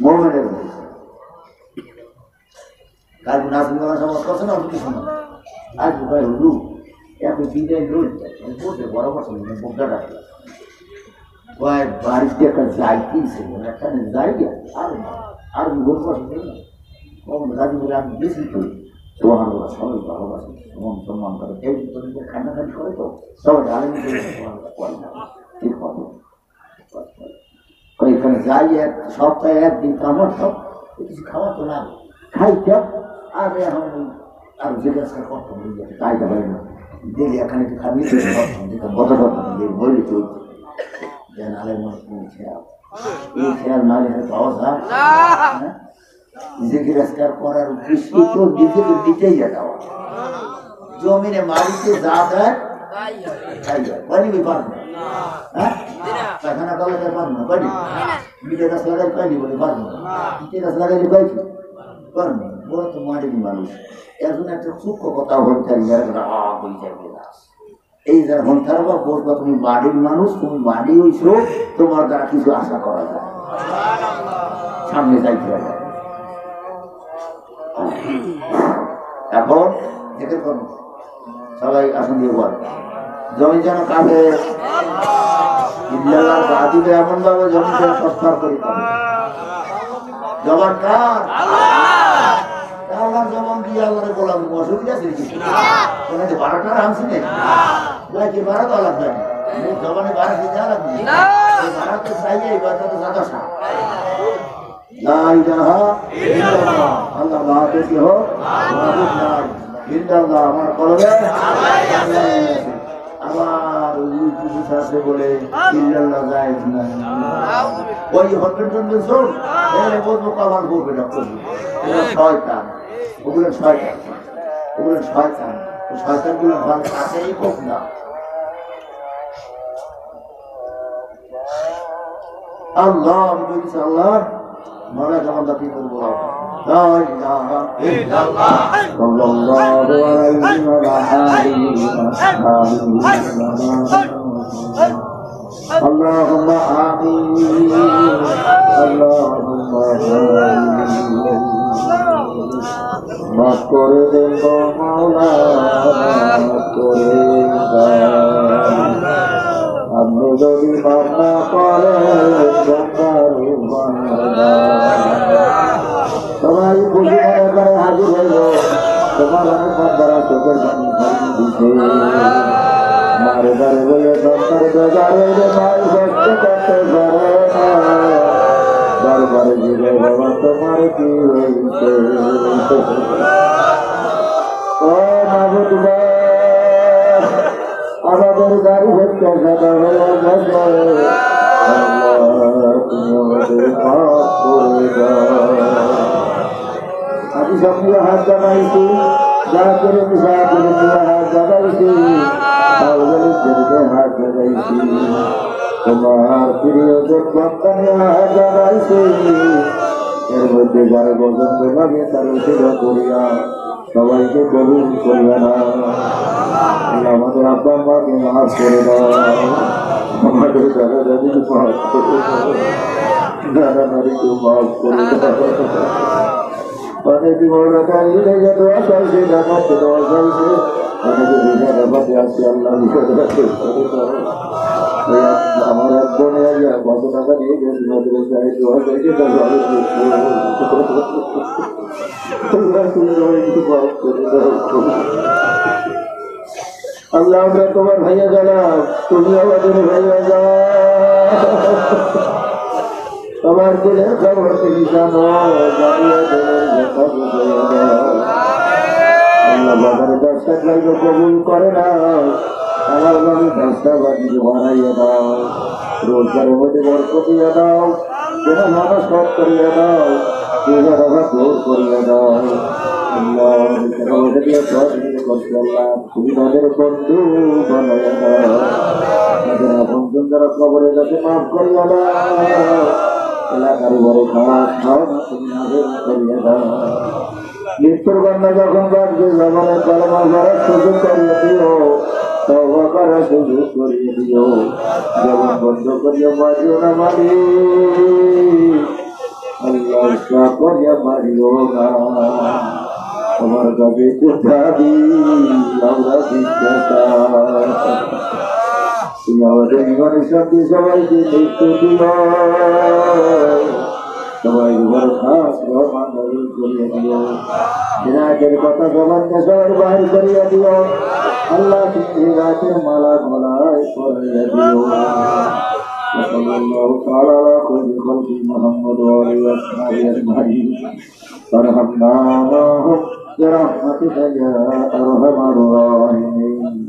মোমেনের পরিচয়। কার নাজিম সমাজ করছে না অনেক কিছু না, আজ ভাই হলু এত চিন্তায় বলতে বরাবর বোকা ডাকে বাড়িতে একটা যাইতেছে, একটা জায়গা আর আর গোল পছন্দ না, রাজি বলে আমি বেশি করি। সোহান ওরা সবাই ভালোবাসে, সমান সম্মান করে, কেউ যদি খান্নাখানি করে তো সবাই ঢালে ঠিক হবে। এখানে যাই এক সপ্তাহে একদিন কামড় সব কিছু খাওয়া তো না, খাইতে আর এখন আর জিজ্ঞাসা করতাম খাইতে পারি না, দেখি এখানে একটু খাবি কত বলি চলছে যে নালে মনে খেয়াল, এই খেয়াল নালে পাওয়া যায় জিজ্ঞাসা করার উদ্দেশ্য তো দিতে তো দিতেই যাওয়া, জমিনে মারিতে যা দেয় পারিবি পারবো, হ্যাঁ পায়খানা কালাতে পারবো না, পারি মিঠে গাছ লাগাই পাইনি বলে পারবো না, ইটে গাছ লাগাইলে পাইছি পারবো, বড় তো মারিনি মানুষ। এখন একটা সূক্ষ্ম কথা বলতে এই যারা হন্থার বা বলবা তুমি বাড়ির মানুষ, তুমি বাড়ি হইছো, তোমার দ্বারা কিছু আশা করা যায়, সামনে যাইতে হবে। এখন দেখে করুন সবাই আসন দিয়ে বল, জমি যেন কাঁধে দিবে এমন ভাবে জমি যেন সৎকার করি, জবান কার জবান দিয়ে আল্লাহরে বললাম অসুবিধা আছে কি ভাড়াটা আনছি নাকি ভাড়া দেওয়া লাগবে না, জবানে ভাড়া দিয়ে দেওয়া লাগবে ভাড়া তো চাই এবার তো দাদা আমার কলবে আবার আছে বলে যায় না, ওই হসপিটাল বলবো কভার করবে না, শয়তান, ওগুলো শয়তান, ওগুলো শয়তান, শয়তানগুলো ভালো কাছেই হোক না। আল্লাহ আমি বলছি আল্লাহ মনে কেমন দাবি করবো اللهم آمين اللهم آمين মাফ করে দেন গো মাওলা মাফ করে দেন আপনি যদি মাফ না করেন সবাই খুশি করে হাজির হইল তোমার অনেক বান্দারা চোখের পানি দিছে মারে বারে বলে সন্তান বেজারে মাই ভক্ত করতে পারে না বারবার জিরে বাবা তোমার কি হয়েছে ও মাবুদ আমাদের গাড়ি ভক্ত সাদা হয়ে গেছে তুমি আমাদের মাফ করে দাও আমি সক্রিয় হাত জানাইছি যা করে যা করে হাত জানাইছি হাত জানাইছি তোমার প্রিয় সন্তানে হাত জানাইছি এর মধ্যে যারা পছন্দ লাগে তার সেবা করিয়া সবাইকে কবুল করিয়া না আমাদের আব্বা আম্মাকে মাফ করে দাও আমাদের দাদা দাদিকে মাফ করে দাও দাদা নারীকে মাফ করে দাও অনেকে বড় দাঁড়িয়ে যত আসাইছে ডাকাতে দেওয়া যাইছে অনেকে বিনা ব্যাপারে আসছে আল্লাহ আমার এক বোনে কত টাকা নিয়ে গেছে মাদ্রাসায় দেওয়া যাইছে আল্লাহ আমরা তোমার ভাইয়া গেলাম তুমি আমাদের ভাইয়া যাও তোমার দিলের খবর তুমি জানো জানিয়ে দিলের কথা বুঝিয়ে দাও আল্লাহ বাজারে ব্যবসা চাইলে কবুল করে না আমার বাড়ি ব্যবসা বাণিজ্য বানাইয়ে দাও রোজগারের মধ্যে বরকতিয়ে দাও যেন মানুষ সব করিয়ে দাও পূজার অভাব দূর করিয়ে দাও আল্লাহ তুমি তাদের বন্ধু বানাইয়ে দাও তাদের আপন যারা খবরের কাছে মাফ করিয়ে দাও এলাকার বড় খারাপ খাওয়া তুমি আবেদন করিয়ে দাও মৃত্যুর বান্না যখন বাড়ছে জমানের কালামা ভরার সুযোগ করিয়ে দিও তওবা করার সুযোগ করিয়ে দিও যেমন বন্ধ করিয়া মারিও না মারি আল্লাহ করিয়া মারিও না তোমার কাছে কোথাবি আমরা জিজ্ঞাসা তুমি আমাদের জীবনের সাথে সবাইকে মৃত্যু দিও সবাই বড় খাস রহমান করিয়ে দিও বিনাকের কথা সবাইকে সবাই বাহির করিয়া দিও আল্লাহ তুমি রাতের মালা গলায় পরিয়ে দিও সাল্লাল্লাহু তাআলা আলা খায়রি খালকি মুহাম্মদ ওয়া আলিহি ওয়াসহাবিহি আজমাইন ফারহামনা বিরহমাতিকা ইয়া আরহামার রাহিমিন।